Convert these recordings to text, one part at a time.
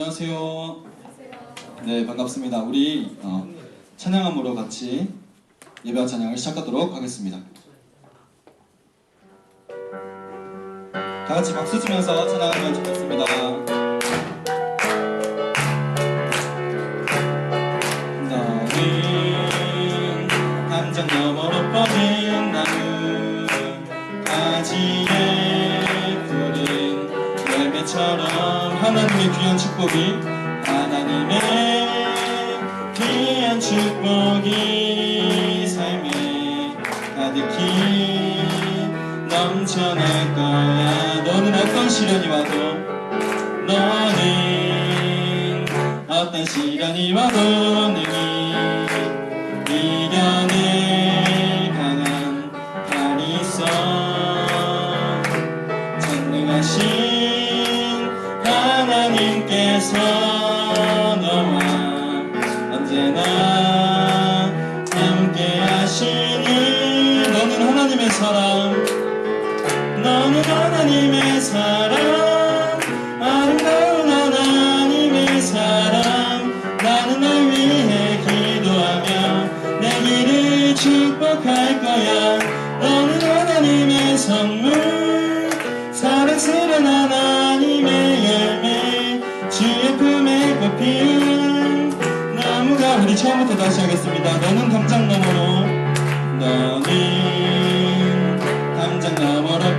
안녕하세요. 네, 반갑습니다. 우리 찬양함으로 같이 예배와 찬양을 시작하도록 하겠습니다. 다 같이 박수 치면서 찬양하면 좋겠습니다. 너는 함정 너머로 뻗은 나무 가지에 푸른 열매처럼 하나님의 귀한 축복이 삶에 가득히 넘쳐날 거야. 너는 어떤 시련이 와도 능히 이겨낼 강한 발이 있어. 전능하신 하나님께서 너와 언제나 함께 하시니 너는 하나님의 사랑 아름다운 하나님의 사랑. 나는 널 위해 기도하며 내 길을 축복할 거야. 너는 하나님의 선물 사랑스런 하나님의 열매 주의 품에 꽃피운 나무가. 우리 처음부터 다시 하겠습니다. 너는 담장 너머로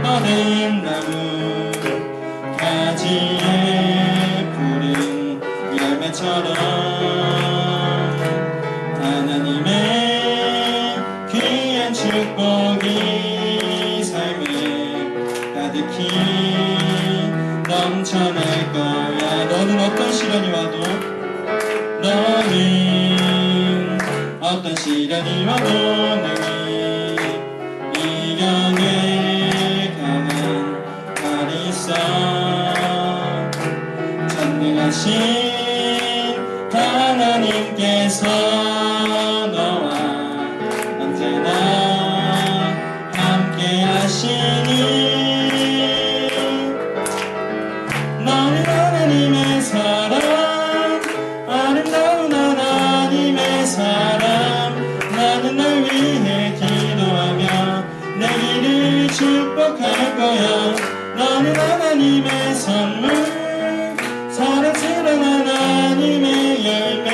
뻗은 나무 가지에 푸른 열매처럼 하나님의 귀한 축복이 삶에 가득히 넘쳐날 거야. 너는 어떤 시련이 와도 능히 이겨낼 강한 발이 있어. 전능하신 하나님께서 너와 언제나 함께 하시니 너는 하나님의 사랑 아름다운 하나님의 사랑. 나는 널 위해 기도하며 내 길을 축복할 거야. 너는 하나님의 선물 사랑스런 하나님의 열매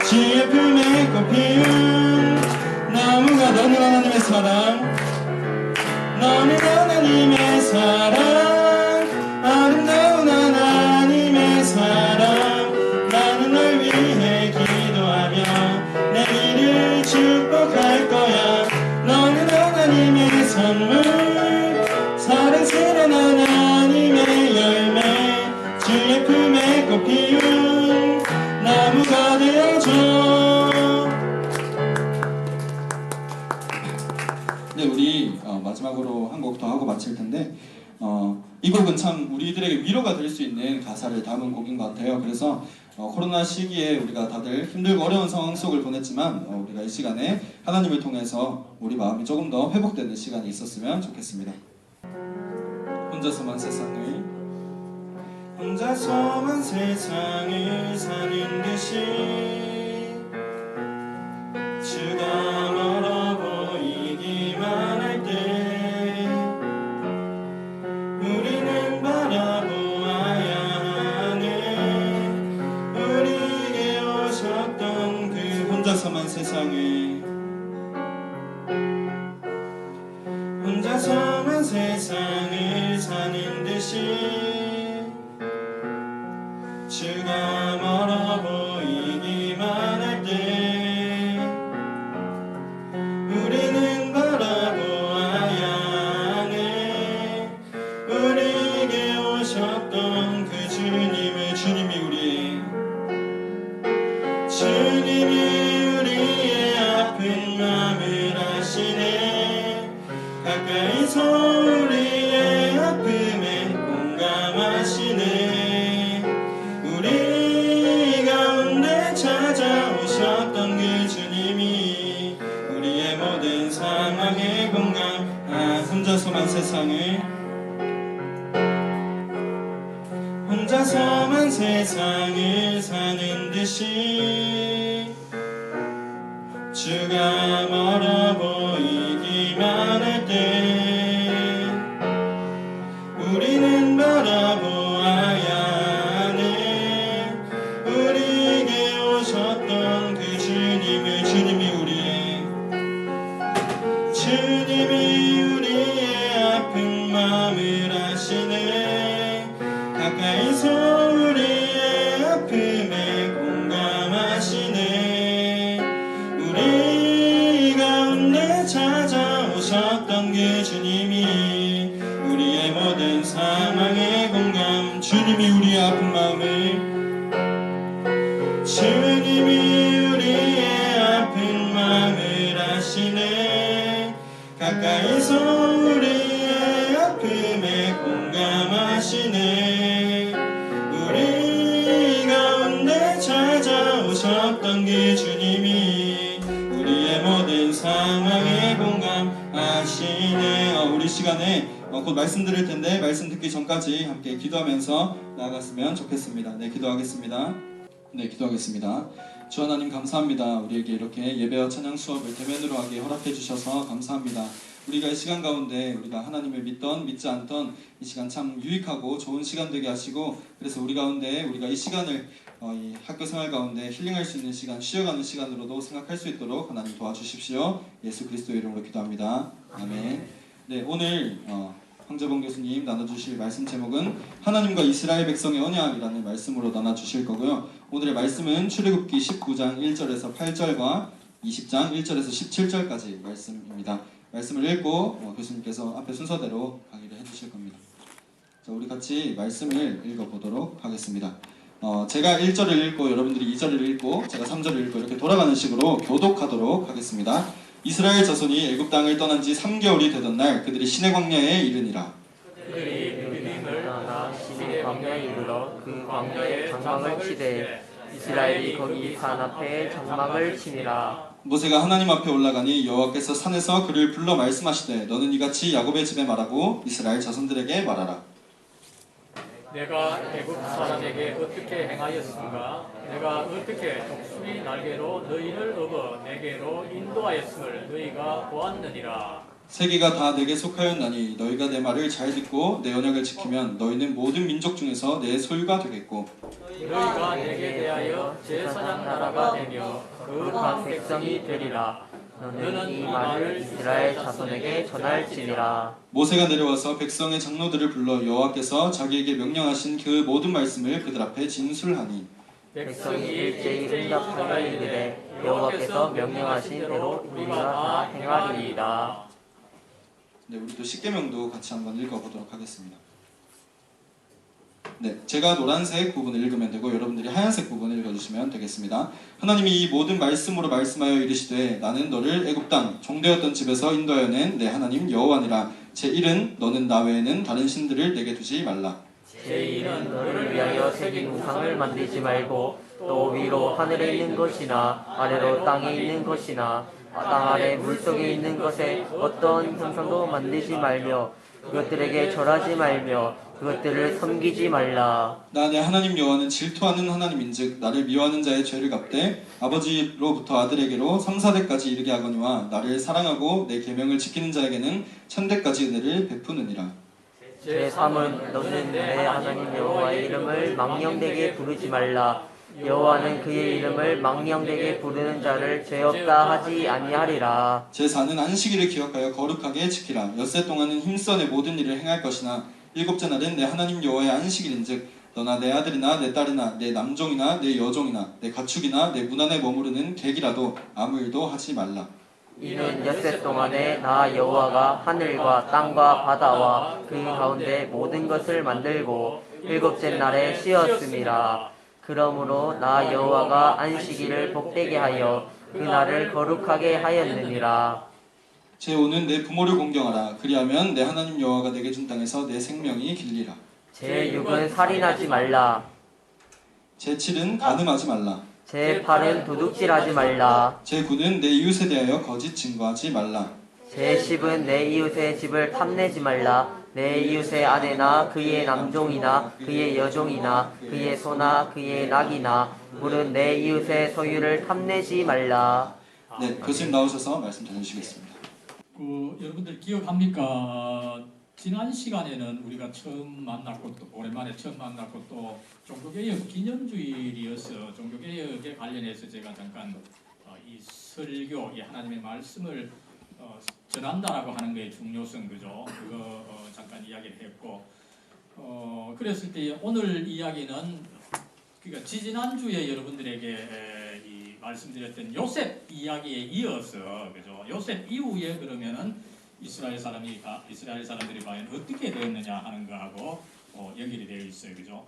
주의 품에 꽃피운 나무가. 너는 하나님의 사랑 아름다운 하나님의 사랑. 나는 널 위해 기도하며 내 길을 축복할 거야. 너는 하나님의 선물 사랑스런 하나님의 열매 주의 품에 꽃피운 나무가 되어줘. 네, 우리 마지막으로 한 곡 더 하고 마칠 텐데 이 곡은 참 우리들에게 위로가 될 수 있는 가사를 담은 곡인 것 같아요. 그래서 코로나 시기에 우리가 다들 힘들고 어려운 상황 속을 보냈지만 우리가 이 시간에 하나님을 통해서 우리 마음이 조금 더 회복되는 시간이 있었으면 좋겠습니다. 혼자서만 세상을 사는 듯이 주가 멀어 보이기만 할 때 우리는 바라보아야 하는 우리에게 오셨던 그 혼자서만 세상을 사는 듯이 주가 멀어 보이기만 할 때 우리는 바라보아야 하네. 우리에게 오셨던 그 주님이 우리의 아픈 마음을 아시네. 가까이서 우리의 아픔에 공감하시네. 우리 가운데 찾아오셨던 그 주님이 우리의 모든 상황에 공감. 혼자서만 세상을 세상을 사는 듯이 주가 멀어 보이기만 할 때 우리는 바라보아야 하네. 우리에게 오셨던 그 주님이 우리의 아픈 마음을 아시네. 가까이서 우리의 아픔에 공감하시네. 우리 가운데 찾아오셨던 그 주님이 우리의 모든 상황에 공감. 주님이 우리의 아픈 마음을 주님이 우리의 아픈 마음을 아시네. 가까이서 우리의 아픔에 공감하시네. 우리 가운데 찾아오셨던 그 주님이 우리의 모든 상황에 공감하시네. 우리 시간에 곧 말씀 들을 텐데 말씀 듣기 전까지 함께 기도하면서 나아갔으면 좋겠습니다. 네, 기도하겠습니다. 주 하나님 감사합니다. 우리에게 이렇게 예배와 찬양 수업을 대면으로 하게 허락해 주셔서 감사합니다. 우리가 이 시간 가운데 우리가 하나님을 믿던 믿지 않던 이 시간 참 유익하고 좋은 시간 되게 하시고, 그래서 우리 가운데 우리가 이 시간을 이 학교 생활 가운데 힐링할 수 있는 시간, 쉬어가는 시간으로도 생각할 수 있도록 하나님 도와주십시오. 예수 그리스도 이름으로 기도합니다. 아멘. 네, 오늘 황재봉 교수님 나눠주실 말씀 제목은 하나님과 이스라엘 백성의 언약이라는 말씀으로 나눠주실 거고요. 오늘의 말씀은 출애굽기 19장 1절에서 8절과 20장 1절에서 17절까지 말씀입니다. 말씀을 읽고 교수님께서 앞에 순서대로 강의를 해주실 겁니다. 자, 우리 같이 말씀을 읽어보도록 하겠습니다. 제가 1절을 읽고 여러분들이 2절을 읽고 제가 3절을 읽고 이렇게 돌아가는 식으로 교독하도록 하겠습니다. 이스라엘 자손이 애굽 땅을 떠난 지 3개월이 되던 날 그들이 시내 광야에 이르니라. 그들이 르비딤을 떠나 시내 광야에 이르러 그 광야에 장막을 치되 이스라엘이 거기 산 앞에 장막을 치니라. 모세가 하나님 앞에 올라가니 여호와께서 산에서 그를 불러 말씀하시되 너는 이같이 야곱의 집에 말하고 이스라엘 자손들에게 말하라. 내가 애굽 사람에게 어떻게 행하였은가? 내가 어떻게 독수리 날개로 너희를 업어 내게로 인도하였음을 너희가 보았느니라. 세계가 다 내게 속하였나니 너희가 내 말을 잘 듣고 내 언약을 지키면 너희는 모든 민족 중에서 내 소유가 되겠고 너희가 내게 대하여 제사장 나라가 되며 거룩한 백성이 되리라. 너는 이 말을 이스라엘 자손에게 전할지니라. 모세가 내려와서 백성의 장로들을 불러 여호와께서 자기에게 명령하신 그 모든 말씀을 그들 앞에 진술하니 백성이 일제히 응답하여 이르되 여호와께서 명령하신 대로 우리가 다 행하리이다. 네, 우리 또 십계명도 같이 한번 읽어보도록 하겠습니다. 네, 제가 노란색 부분을 읽으면 되고 여러분들이 하얀색 부분을 읽어주시면 되겠습니다. 하나님이 이 모든 말씀으로 말씀하여 이르시되 나는 너를 애굽 땅 종되었던 집에서 인도하여 낸 내 하나님 여호와니라. 제1은 너는 나 외에는 다른 신들을 내게 두지 말라. 제2는 너를 위하여 새긴 우상을 만들지 말고 또 위로 하늘에 있는 것이나 아래로 땅에 있는 것이나 땅 아래 물속에 있는 것에 어떤 형상도 만들지 말며 그것들에게 절하지 말며 그것들을 섬기지 말라. 나 내 하나님 여호와는 질투하는 하나님인즉 나를 미워하는 자의 죄를 갚되 아버지로부터 아들에게로 3,4대까지 이르게 하거니와 나를 사랑하고 내 계명을 지키는 자에게는 1,000대까지 은혜를 베푸느니라. 제3은 너는 내 하나님 여호와의 이름을 망령되게 부르지 말라. 여호와는 그의 이름을 망령되게 부르는 자를 죄 없다 하지 아니하리라. 제4는 안식일을 기억하여 거룩하게 지키라. 엿새 동안은 힘써 내 모든 일을 행할 것이나 일곱째 날은 내 하나님 여호와의 안식일인즉 너나 내 아들이나 내 딸이나 내 남종이나 내 여종이나 내 가축이나 내 문 안에 머무르는 객이라도 아무 일도 하지 말라. 이는 엿새 동안에 나 여호와가 하늘과 땅과 바다와 그 가운데 모든 것을 만들고 일곱째 날에 쉬었음이라. 그러므로 나 여호와가 안식일을 복되게 하여 그 날을 거룩하게 하였느니라. 제5는 내 부모를 공경하라. 그리하면 내 하나님 여호와가 내게 준 땅에서 내 생명이 길리라. 제6은 살인하지 말라. 제7은 간음하지 말라. 제8은 도둑질하지 말라. 제9는 내 이웃에 대하여 거짓 증거하지 말라. 제10은 내 이웃의 집을 탐내지 말라. 내 이웃의 아내나 그의 남종이나 그의 여종이나 그의 소나 그의 낙이나 물은 내 이웃의 소유를 탐내지 말라. 네, 교수님 나오셔서 말씀 전해주시겠습니다. 여러분들 기억합니까? 지난 시간에는 우리가 처음 만났고 또 오랜만에 처음 만났고 또 종교개혁 기념주일이어서 종교개혁에 관련해서 제가 잠깐 이 설교, 이 하나님의 말씀을 전한다라고 하는 것의 중요성, 그죠? 그거 잠깐 이야기를 했고 그랬을 때 오늘 이야기는 그러니까 지지난주에 여러분들에게 이 말씀드렸던 요셉 이야기에 이어서, 그죠? 요셉 이후에 그러면은 이스라엘 사람들이 과연 어떻게 되었느냐 하는 거하고 연결이 되어 있어요, 그죠?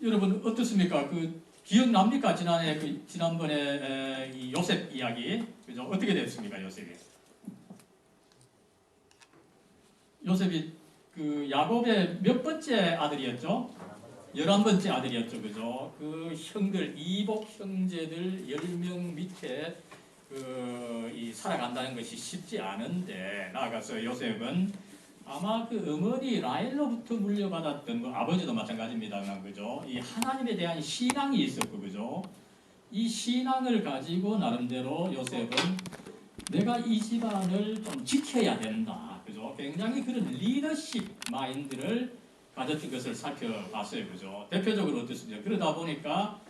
여러분 어떻습니까? 그 기억납니까? 지난번에 이 요셉 이야기, 그죠? 어떻게 됐습니까, 요셉이? 요셉이 그 야곱의 몇 번째 아들이었죠? 11번째 아들이었죠, 그죠? 그 형들, 이복 형제들 10명 밑에 이 살아간다는 것이 쉽지 않은데, 나아가서 요셉은 아마 그 어머니 라헬로부터 물려받았던, 그 아버지도 마찬가지입니다만, 그죠? 이 하나님에 대한 신앙이 있었고, 그죠? 이 신앙을 가지고 나름대로 요셉은 내가 이 집안을 좀 지켜야 된다, 그죠? 굉장히 그런 리더십 마인드를 가졌던 것을 살펴봤어요, 그죠? 대표적으로 어떻습니까? 그러다 보니까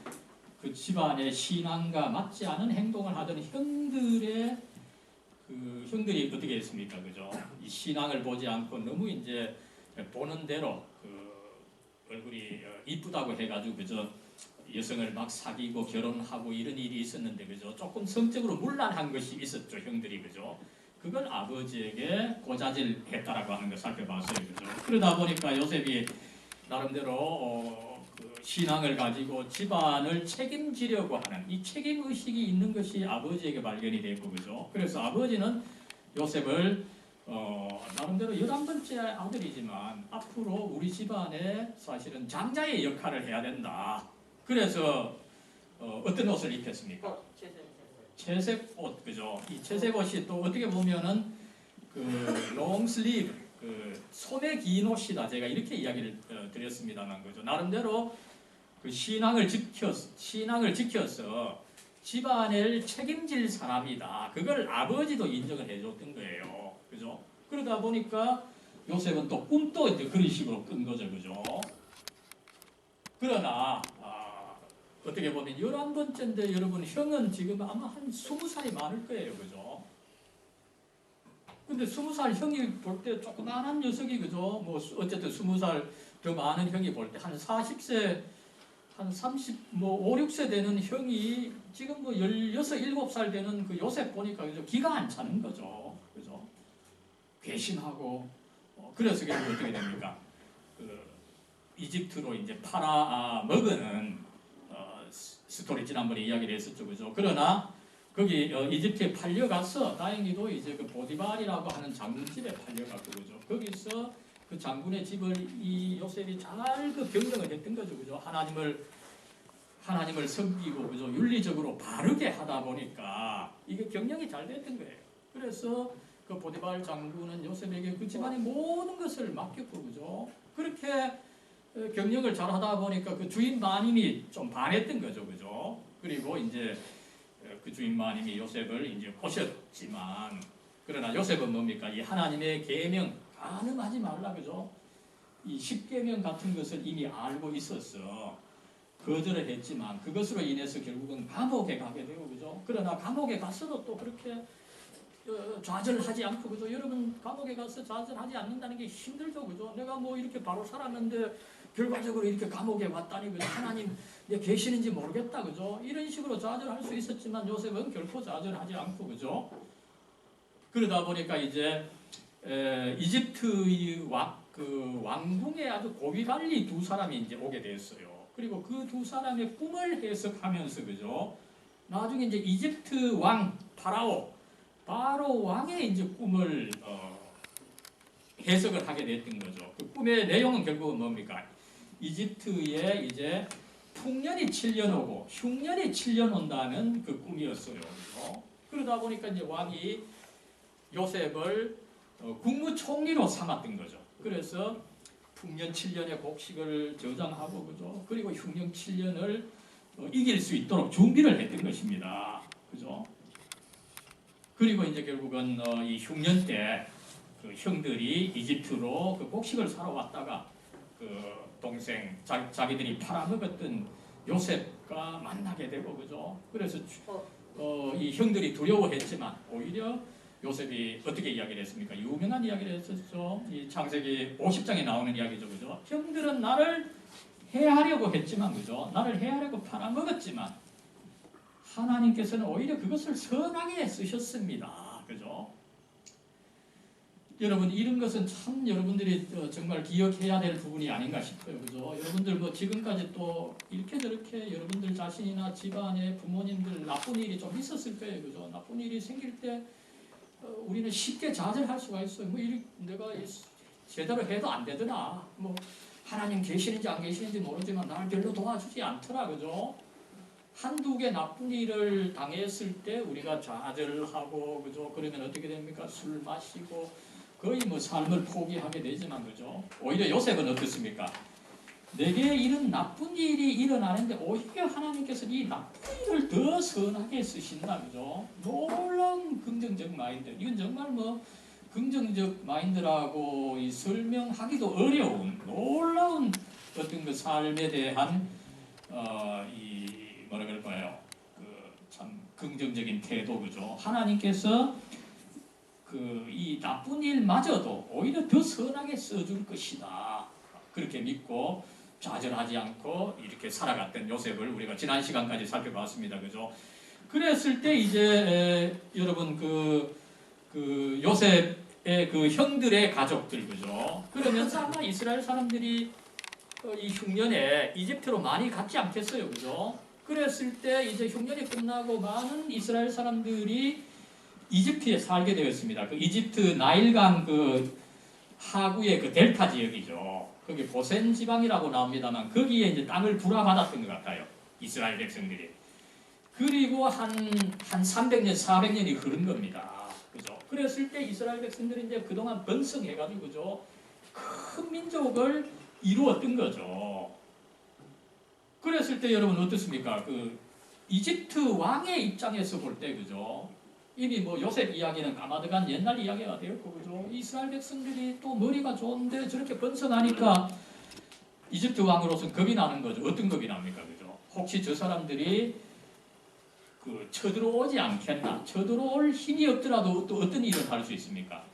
그 집안의 신앙과 맞지 않은 행동을 하던 형들이 어떻게 했습니까, 그죠? 이 신앙을 보지 않고 너무 이제 보는 대로 얼굴이 이쁘다고 해가지고, 그죠? 여성을 막 사귀고 결혼하고 이런 일이 있었는데, 그죠? 조금 성적으로 문란한 것이 있었죠, 형들이, 그죠? 그걸 아버지에게 고자질했다라고 하는 걸 살펴봤어요, 그죠? 그러다 보니까 요셉이 나름대로 신앙을 가지고 집안을 책임지려고 하는 이 책임 의식이 있는 것이 아버지에게 발견이 됐고, 그죠? 그래서 아버지는 요셉을 나름대로 11번째 아들이지만 앞으로 우리 집안에 사실은 장자의 역할을 해야 된다. 그래서 어떤 옷을 입혔습니까? 채색 옷, 그죠? 이 채색 옷이 또 어떻게 보면은 그 롱슬리브, 그 소매 긴 옷이다. 제가 이렇게 이야기를 드렸습니다만, 그죠? 나름대로 그 신앙을 지켜서 집안을 책임질 사람이다. 그걸 아버지도 인정을 해줬던 거예요, 그죠? 그러다 보니까 요셉은 또 꿈도 이제 그런 식으로 끈 거죠, 그죠? 그러나 어떻게 보면 11번째인데 여러분, 형은 지금 아마 한 20살이 많을 거예요, 그죠? 근데 20살 형이 볼 때 조그마한 녀석이, 그죠? 뭐 어쨌든 20살 더 많은 형이 볼 때 한 40세, 한 30, 뭐 5, 6세 되는 형이 지금 뭐 16, 7살 되는 그 요셉 보니까, 그죠? 기가 안 차는 거죠, 그죠? 괘씸하고 그래서 결국 어떻게 됩니까? 그 이집트로 이제 팔아 먹은 스토리 지난번에 이야기를 했었죠, 그죠? 그러나 거기 이집트에 팔려가서 다행히도 이제 그 보디발이라고 하는 장군 집에 팔려갔고, 그죠? 거기서 그 장군의 집을 이 요셉이 잘 그 경영을 했던 거죠, 그죠? 하나님을 섬기고, 그죠? 윤리적으로 바르게 하다 보니까 이게 경영이 잘 됐던 거예요. 그래서 그 보디발 장군은 요셉에게 그 집안의 모든 것을 맡겼고, 그죠? 그렇게 경영을 잘 하다 보니까 그 주인 마님이 좀 반했던 거죠, 그죠? 그리고 이제 그 주인 마님이 요셉을 이제 꼬셨지만, 그러나 요셉은 뭡니까? 이 하나님의 계명 간음하지 말라, 그죠? 이 10계명 같은 것을 이미 알고 있었어. 거절을 했지만 그것으로 인해서 결국은 감옥에 가게 되고, 그죠? 그러나 감옥에 갔어도 또 그렇게 좌절하지 않고, 그죠? 여러분, 감옥에 가서 좌절하지 않는다는 게 힘들죠, 그죠? 내가 뭐 이렇게 바로 살았는데 결과적으로 이렇게 감옥에 왔다니, 그죠? 하나님 내 계시는지 모르겠다, 그죠? 이런 식으로 좌절할 수 있었지만 요셉은 결코 좌절하지 않고, 그죠? 그러다 보니까 이제 이집트의 왕궁에 아주 고위관리 두 사람이 이제 오게 됐어요. 그리고 그 두 사람의 꿈을 해석하면서, 그죠? 나중에 이제 이집트 왕 바로 왕의 이제 꿈을 해석을 하게 됐던 거죠. 그 꿈의 내용은 결국은 뭡니까? 이집트에 이제 풍년이 7년 오고 흉년이 7년 온다는 그 꿈이었어요. 그러다 보니까 이제 왕이 요셉을 국무총리로 삼았던 거죠. 그래서 풍년 7년의 곡식을 저장하고 그죠. 그리고 흉년 7년을 이길 수 있도록 준비를 했던 것입니다. 그죠. 그리고 이제 결국은 이 흉년 때 그 형들이 이집트로 그 곡식을 사러 왔다가 그 동생 자기들이 팔아먹었던 요셉과 만나게 되고 그죠. 그래서 이 형들이 두려워했지만 오히려 요셉이 어떻게 이야기를 했습니까? 유명한 이야기를 했었죠. 이 창세기 50장에 나오는 이야기죠. 그죠? 형들은 나를 해하려고 했지만 그죠? 나를 해하려고 팔아먹었지만 하나님께서는 오히려 그것을 선하게 쓰셨습니다. 그죠? 여러분 이런 것은 참 여러분들이 정말 기억해야 될 부분이 아닌가 싶어요. 그죠? 여러분들 뭐 지금까지 또 이렇게 저렇게 여러분들 자신이나 집안에 부모님들 나쁜 일이 좀 있었을 거예요. 그죠? 나쁜 일이 생길 때 우리는 쉽게 좌절할 수가 있어요. 뭐 내가 제대로 해도 안 되더라. 뭐 하나님 계시는지 안 계시는지 모르지만 나를 별로 도와주지 않더라. 그죠? 한두 개 나쁜 일을 당했을 때 우리가 좌절하고 그죠? 그러면 어떻게 됩니까? 술 마시고 거의 뭐 삶을 포기하게 되지만 그죠? 오히려 요셉은 어떻습니까? 내게 이런 나쁜 일이 일어나는데 오히려 하나님께서 이 나쁜 일을 더 선하게 쓰신다. 그죠? 놀라운 긍정적 마인드. 이건 정말 뭐 긍정적 마인드라고 설명하기도 어려운 놀라운 어떤 그 삶에 대한 이 뭐라 그럴까요? 그 참 긍정적인 태도. 그죠? 하나님께서 이 나쁜 일마저도 오히려 더 선하게 써줄 것이다. 그렇게 믿고 좌절하지 않고 이렇게 살아갔던 요셉을 우리가 지난 시간까지 살펴봤습니다. 그죠? 그랬을 때 이제 여러분 그 요셉의 그 형들의 가족들 그죠? 그러면서 아마 이스라엘 사람들이 이 흉년에 이집트로 많이 갔지 않겠어요. 그죠? 그랬을 때 이제 흉년이 끝나고 많은 이스라엘 사람들이 이집트에 살게 되었습니다. 그 이집트 나일강 그 하구의 그 델타 지역이죠. 거기 고센 지방이라고 나옵니다만 거기에 이제 땅을 불화받았던 것 같아요. 이스라엘 백성들이. 그리고 한 300년, 400년이 흐른 겁니다. 그죠? 그랬을 때 이스라엘 백성들이 이제 그동안 번성해가지고 그죠? 큰 민족을 이루었던 거죠. 그랬을 때 여러분 어떻습니까? 그 이집트 왕의 입장에서 볼 때 그죠? 이미 뭐 요셉 이야기는 까마득한 옛날 이야기가 되었고 그죠? 이스라엘 백성들이 또 머리가 좋은데 저렇게 번성하니까 이집트 왕으로서는 겁이 나는 거죠. 어떤 겁이 납니까? 그죠? 혹시 저 사람들이 그 쳐들어오지 않겠나? 쳐들어올 힘이 없더라도 또 어떤 일을 할 수 있습니까?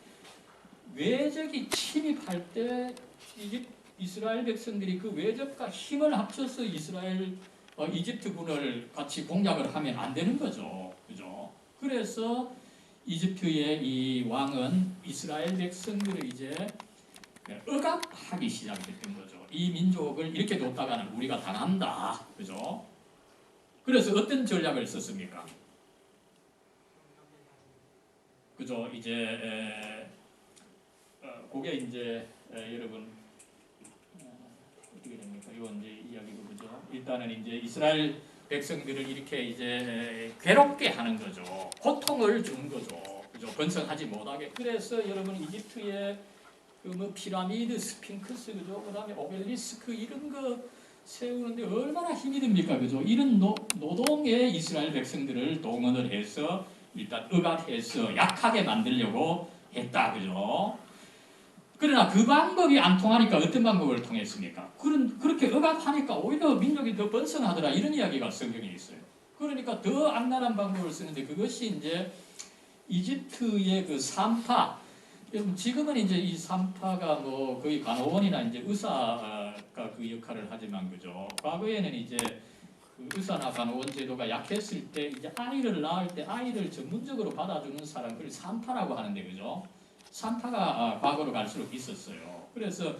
외적이 침입할 때 이스라엘 백성들이 그 외적과 힘을 합쳐서 이집트군을 같이 공략을 하면 안 되는 거죠. 그죠? 그래서 이집트의 이 왕은 이스라엘 백성들을 이제 억압하기 시작했던 거죠. 이 민족을 이렇게 뒀다가는 우리가 당한다. 그죠? 그래서 어떤 전략을 썼습니까? 그죠? 이제 그게 이제 여러분 어떻게 됩니까? 이건 이제 이야기고 그죠? 일단은 이제 이스라엘 백성들을 이렇게 이제 괴롭게 하는 거죠. 고통을 준 거죠. 그죠? 번성하지 못하게. 그래서 여러분 이집트의 그 뭐 피라미드, 스핑크스 그죠? 그다음에 오벨리스크 이런 거 세우는데 얼마나 힘이 듭니까? 그죠? 이런 노동의 이스라엘 백성들을 동원을 해서 일단 억압해서 약하게 만들려고 했다. 그죠? 그러나 그 방법이 안 통하니까 어떤 방법을 통했습니까? 그렇게 억압하니까 오히려 민족이 더 번성하더라 이런 이야기가 성경에 있어요. 그러니까 더 악랄한 방법을 쓰는데 그것이 이제 이집트의 그 산파. 지금은 이제 이 산파가 뭐 거의 간호원이나 이제 의사가 그 역할을 하지만 그죠. 과거에는 이제 그 의사나 간호원 제도가 약했을 때 이제 아이를 낳을 때 아이를 전문적으로 받아주는 사람 그걸 산파라고 하는데 그죠. 산파가 과거로 갈수록 있었어요. 그래서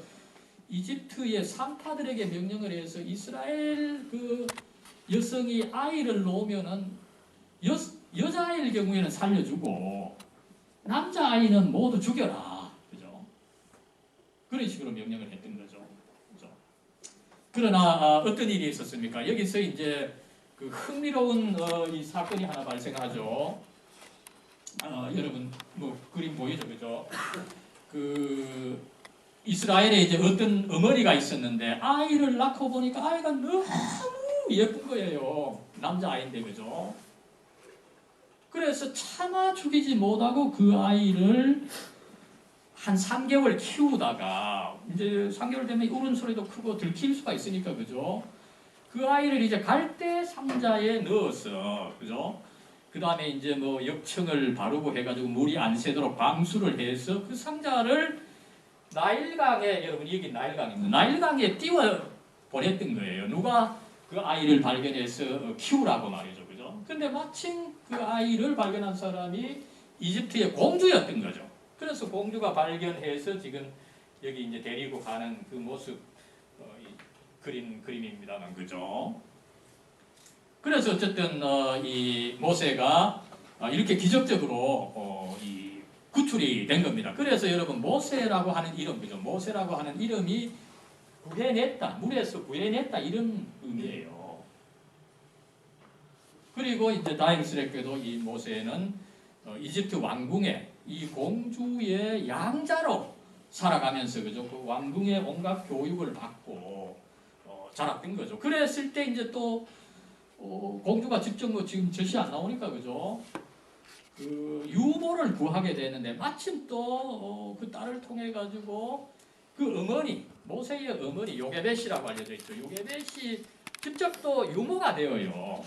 이집트의 산파들에게 명령을 해서 이스라엘 그 여성이 아이를 놓으면은 여자아이일 경우에는 살려주고 남자아이는 모두 죽여라. 그죠? 그런 식으로 명령을 했던 거죠. 그죠? 그러나 어떤 일이 있었습니까? 여기서 이제 그 흥미로운 이 사건이 하나 발생하죠. 여러분 뭐 그림 보이죠, 그죠? 그 이스라엘에 이제 어떤 어머니가 있었는데 아이를 낳고 보니까 아이가 너무 예쁜 거예요. 남자 아이인데, 그죠? 그래서 차마 죽이지 못하고 그 아이를 한 3개월 키우다가 이제 3개월 되면 우는 소리도 크고 들킬 수가 있으니까, 그죠? 그 아이를 이제 갈대 상자에 넣어서, 그죠? 그 다음에 이제 뭐 역청을 바르고 해가지고 물이 안 새도록 방수를 해서 그 상자를 나일강에, 여러분 여기 나일강입니다. 나일강에 띄워 보냈던 거예요. 누가 그 아이를 발견해서 키우라고 말이죠, 그죠? 근데 마침 그 아이를 발견한 사람이 이집트의 공주였던 거죠. 그래서 공주가 발견해서 지금 여기 이제 데리고 가는 그 모습 그린 그림입니다만, 그죠? 그래서 어쨌든 이 모세가 이렇게 기적적으로 이 구출이 된 겁니다. 그래서 여러분 모세라고 하는 이름, 그죠? 모세라고 하는 이름이 구해냈다, 물에서 구해냈다 이런 의미예요. 그리고 이제 다행스럽게도 이 모세는 이집트 왕궁의 이 공주의 양자로 살아가면서, 그죠? 그 왕궁의 온갖 교육을 받고 자랐던 거죠. 그랬을 때 이제 또 공주가 직접 뭐 지금 절시 안 나오니까, 그죠? 그 유모를 구하게 되는데 마침 또 그 딸을 통해 가지고 그 어머니, 모세의 어머니 요게벳이라고 알려져 있죠. 요게벳이 직접 또 유모가 되어요.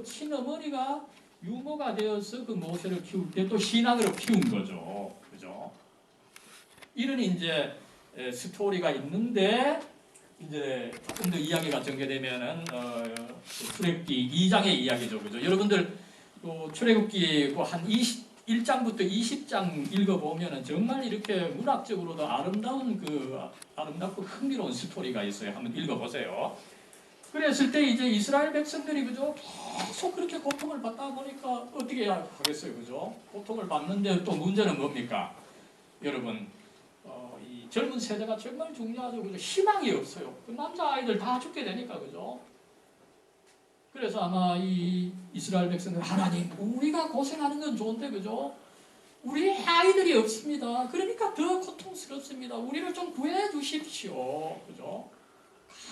친어머니가 유모가 되어서 그 모세를 키울 때 또 신앙으로 키운 거죠, 그죠? 이런 이제 스토리가 있는데, 이제 조금 더 이야기가 전개되면은 출애굽기 2장의 이야기죠, 그죠? 여러분들 출애굽기 한 1장부터 20장 읽어보면은 정말 이렇게 문학적으로도 아름답고 흥미로운 스토리가 있어요. 한번 읽어보세요. 그랬을 때 이제 이스라엘 백성들이, 그죠? 계속 그렇게 고통을 받다 보니까 어떻게 해야 하겠어요, 그죠? 고통을 받는데 또 문제는 뭡니까? 여러분, 이 젊은 세대가 정말 중요하죠, 그죠? 희망이 없어요. 그 남자 아이들 다 죽게 되니까, 그죠? 그래서 아마 이 이스라엘 백성들, 하나님, 우리가 고생하는 건 좋은데, 그죠? 우리 아이들이 없습니다. 그러니까 더 고통스럽습니다. 우리를 좀 구해 주십시오, 그죠?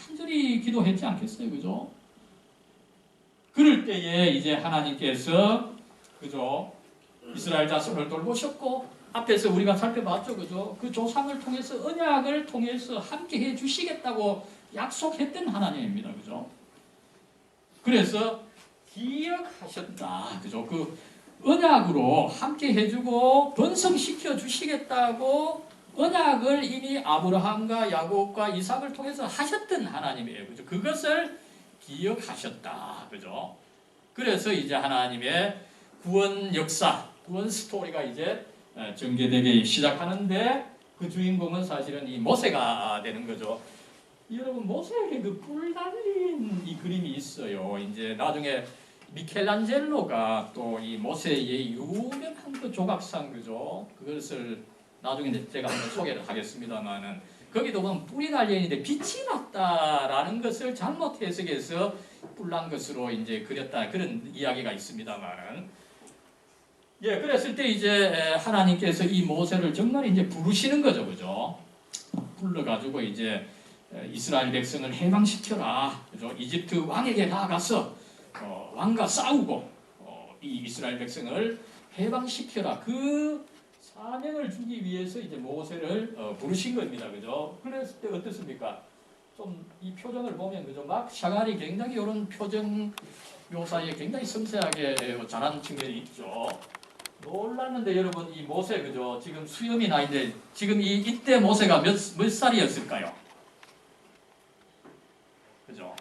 간절히 기도했지 않겠어요, 그죠? 그럴 때에 이제 하나님께서, 그죠? 이스라엘 자손을 돌보셨고, 앞에서 우리가 살펴봤죠, 그죠? 그 조상을 통해서, 언약을 통해서 함께 해 주시겠다고 약속했던 하나님입니다, 그죠? 그래서 기억하셨다, 그죠? 그 언약으로 함께 해주고 번성시켜 주시겠다고 언약을 이미 아브라함과 야곱과 이삭을 통해서 하셨던 하나님이에요, 그죠? 그것을 기억하셨다, 그죠? 그래서 이제 하나님의 구원 역사, 구원 스토리가 이제 전개되기 시작하는데, 그 주인공은 사실은 이 모세가 되는 거죠. 여러분, 모세에게 그 뿔 달린 이 그림이 있어요. 이제 나중에 미켈란젤로가 또 이 모세의 유명한 그 조각상, 그죠? 그것을 나중에 제가 한번 소개를 하겠습니다만은, 거기도 보면 뿔이 달려 있는데 빛이 났다라는 것을 잘못 해석해서 뿔난 것으로 이제 그렸다, 그런 이야기가 있습니다만은, 예, 그랬을 때 이제 하나님께서 이 모세를 정말 이제 부르시는 거죠, 그죠? 불러가지고 이제 이스라엘 백성을 해방시켜라, 그죠? 이집트 왕에게 나아가서 왕과 싸우고 이 이스라엘 백성을 해방시켜라, 그 사명을 주기 위해서 이제 모세를 부르신 겁니다, 그죠? 그랬을 때 어떻습니까? 좀 이 표정을 보면, 그죠? 막 샤갈이 굉장히 이런 표정 묘사에 굉장히 섬세하게 잘하는 측면이 있죠. 놀랐는데 여러분, 이 모세, 그죠? 지금 수염이 나 있는데 지금 이때 모세가 몇 살이었을까요? 그죠?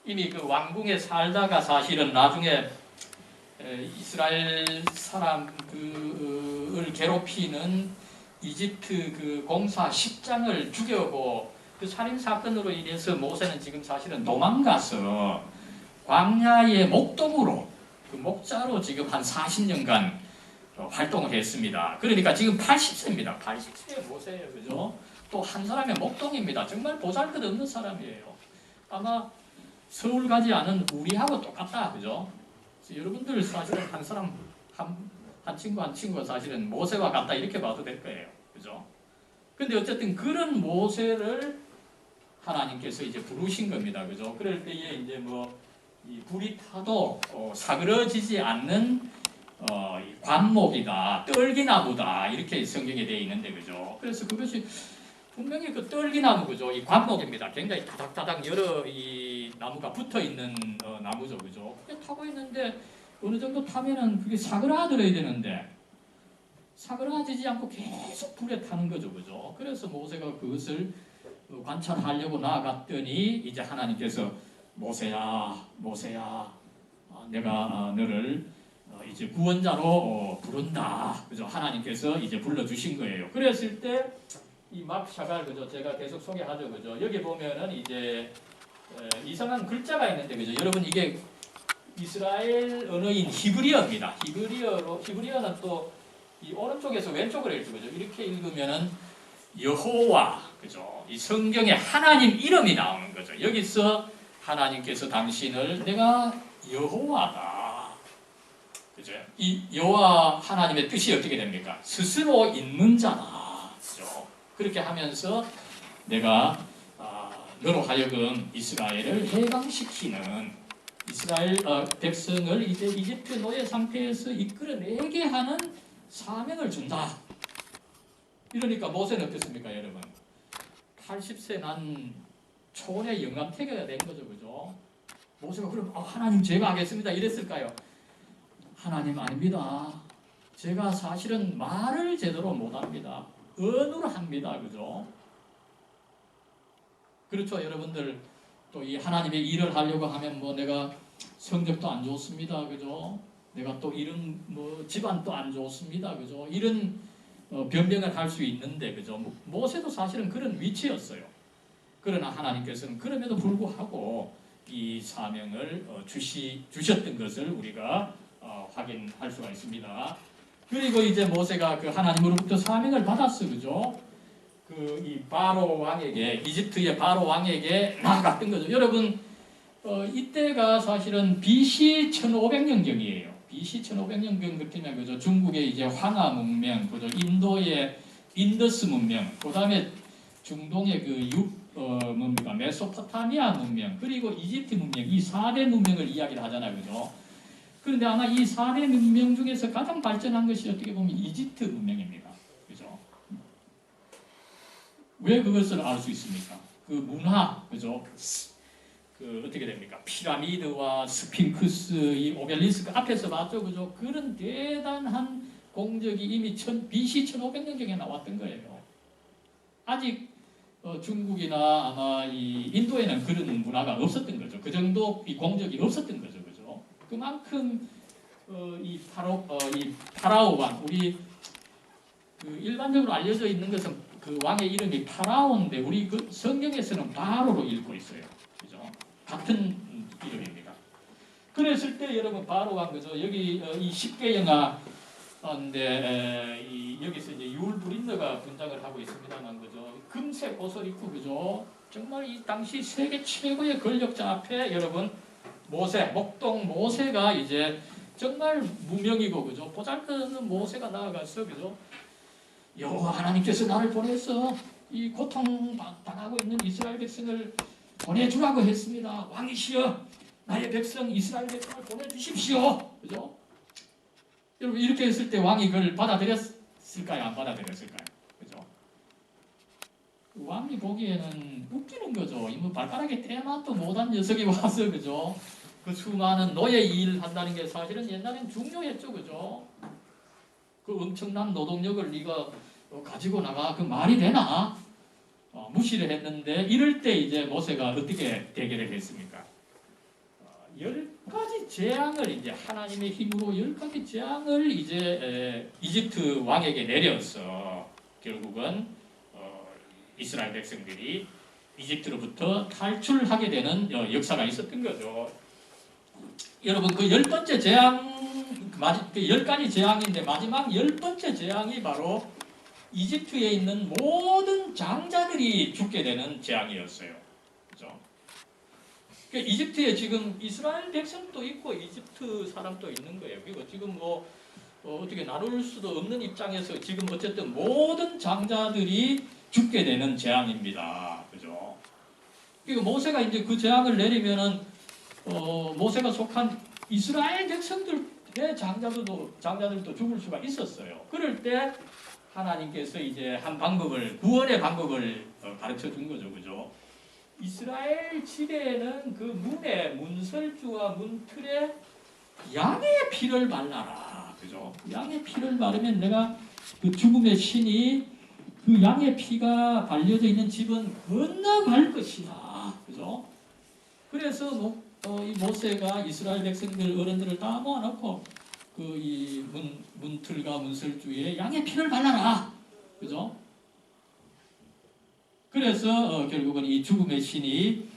이미 그 왕궁에 살다가 사실은 나중에 이스라엘 사람을 괴롭히는 이집트 그 공사 10장을 죽여고, 그 살인 사건으로 인해서 모세는 지금 사실은 도망가서 광야의 목동으로, 그 목자로 지금 한 40년간 활동을 했습니다. 그러니까 지금 80세입니다. 80세의 모세예요, 그죠? 또 한 사람의 목동입니다. 정말 보잘것없는 사람이에요. 아마 서울 가지 않은 우리하고 똑같다, 그죠? 여러분들 사실은 한 사람 한 친구가 사실은 모세와 같다 이렇게 봐도 될 거예요. 그죠? 근데 어쨌든 그런 모세를 하나님께서 이제 부르신 겁니다. 그죠? 그럴 때에 이제 뭐 이 불이 타도 사그러지지 않는 이 관목이다, 떨기나무다 이렇게 성경에 되어 있는데 그죠? 그래서 그것이 분명히 그 떨기나무 그죠? 이 관목입니다. 굉장히 다닥다닥 여러 이 나무가 붙어 있는 나무죠, 그죠? 그게 타고 있는데 어느 정도 타면은 그게 사그라들어야 되는데 사그라지지 않고 계속 불에 타는 거죠, 그죠? 그래서 모세가 그것을 관찰하려고 나아갔더니 이제 하나님께서 모세야, 모세야, 내가 너를 이제 구원자로 부른다, 그죠? 하나님께서 이제 불러주신 거예요. 그랬을 때 이 막샤갈 그죠? 제가 계속 소개하죠, 그죠? 여기 보면은 이제 이상한 글자가 있는데 그죠? 여러분 이게 이스라엘 언어인 히브리어입니다. 히브리어는 또 이 오른쪽에서 왼쪽으로 읽죠, 그죠? 이렇게 읽으면은 여호와, 그죠? 이 성경에 하나님 이름이 나오는 거죠. 여기서 하나님께서 당신을 내가 여호와다, 그죠? 이 여호와 하나님의 뜻이 어떻게 됩니까? 스스로 있는 자다, 그죠? 그렇게 하면서 내가 너로 하여금 이스라엘을 해방시키는 이스라엘 백성을 이제 이집트 노예 상태에서 이끌어내게 하는 사명을 준다. 이러니까 모세는 어땠습니까, 여러분? 80세 난 초혼의 영감태가 된 거죠, 그죠? 모세가 그럼 하나님 제가 하겠습니다 이랬을까요? 하나님 아닙니다. 제가 사실은 말을 제대로 못합니다. 언어로 합니다, 그죠? 그렇죠, 여러분들. 또 이 하나님의 일을 하려고 하면 뭐 내가 성적도 안 좋습니다, 그죠? 내가 또 이런 뭐 집안도 안 좋습니다, 그죠? 이런 변명을 할 수 있는데, 그죠? 모세도 사실은 그런 위치였어요. 그러나 하나님께서는 그럼에도 불구하고 이 사명을 주셨던 것을 우리가 확인할 수가 있습니다. 그리고 이제 모세가 그 하나님으로부터 사명을 받았어, 그죠? 그 이 바로 왕에게, 이집트의 바로 왕에게 나아갔던 거죠. 여러분 이때가 사실은 BC 1500년경이에요. BC 1500년경 같으면 그죠? 중국의 이제 황하 문명, 그죠? 인도의 인더스 문명, 그다음에 중동의 뭡니까? 메소포타미아 문명, 그리고 이집트 문명, 이 4대 문명을 이야기를 하잖아요, 그죠? 그런데 아마 이 4대 문명 중에서 가장 발전한 것이 어떻게 보면 이집트 문명입니다, 그죠? 왜 그것을 알 수 있습니까? 그 문화, 그죠? 그 어떻게 됩니까? 피라미드와 스핑크스, 이 오벨리스크 앞에서 봤죠, 그죠? 그런 대단한 공적이 이미 BC 1500년경에 나왔던 거예요. 아직 중국이나 아마 이 인도에는 그런 문화가 없었던 거죠. 그 정도 이 공적이 없었던 거죠, 그죠? 그만큼 이 파라오 왕, 우리 그 일반적으로 알려져 있는 것은 그 왕의 이름이 파라오인데 우리 그 성경에서는 바로로 읽고 있어요, 그죠? 같은 이름입니다. 그랬을 때 여러분 바로 왕 그죠? 여기 이 십계영화인데 여기서 이제 율브린너가 분장을 하고 있습니다만 그죠? 금색 옷을 입고 그죠? 정말 이 당시 세계 최고의 권력자 앞에 여러분 목동 모세가 이제 정말 무명이고 그죠? 보잘것없는 모세가 나아가서 그죠? 여호와 하나님께서 나를 보내서 이 고통 당하고 있는 이스라엘 백성을 보내주라고 했습니다. 왕이시여, 나의 백성 이스라엘 백성을 보내주십시오. 그죠? 여러분 이렇게 했을 때 왕이 그걸 받아들였을까요? 안 받아들였을까요? 그죠? 왕이 보기에는 웃기는 거죠. 이 뭐 발가락에 때만도 못한 녀석이 와서 그죠? 그 수많은 노예 일 한다는 게 사실은 옛날엔 중요했죠, 그죠? 그 엄청난 노동력을 네가 가지고 나가 그 말이 되나? 무시를 했는데 이럴 때 이제 모세가 어떻게 대결을 했습니까? 10가지 재앙을 이제 하나님의 힘으로 10가지 재앙을 이제 이집트 왕에게 내려서 결국은 이스라엘 백성들이 이집트로부터 탈출하게 되는 역사가 있었던 거죠. 여러분 그 10번째 재앙, 그 10가지 재앙인데 마지막 10번째 재앙이 바로 이집트에 있는 모든 장자들이 죽게 되는 재앙이었어요. 그죠? 그러니까 이집트에 지금 이스라엘 백성도 있고 이집트 사람도 있는 거예요. 그리고 지금 뭐 어떻게 나눌 수도 없는 입장에서 지금 어쨌든 모든 장자들이 죽게 되는 재앙입니다. 그죠? 그러니까 모세가 이제 그 재앙을 내리면은 모세가 속한 이스라엘 백성들의 장자들도 죽을 수가 있었어요. 그럴 때 하나님께서 이제 한 방법을 구원의 방법을 가르쳐 준 거죠. 그죠? 이스라엘 집에는 그 문에 문설주와 문틀에 양의 피를 발라라. 그죠? 양의 피를 바르면 내가 그 죽음의 신이 그 양의 피가 발려져 있는 집은 건너갈 것이다. 그죠? 그래서 이 모세가 이스라엘 백성들 어른들을 다 모아놓고 그 이 문틀과 문설주에 양의 피를 발라라. 그죠? 그래서 결국은 이 죽음의 신이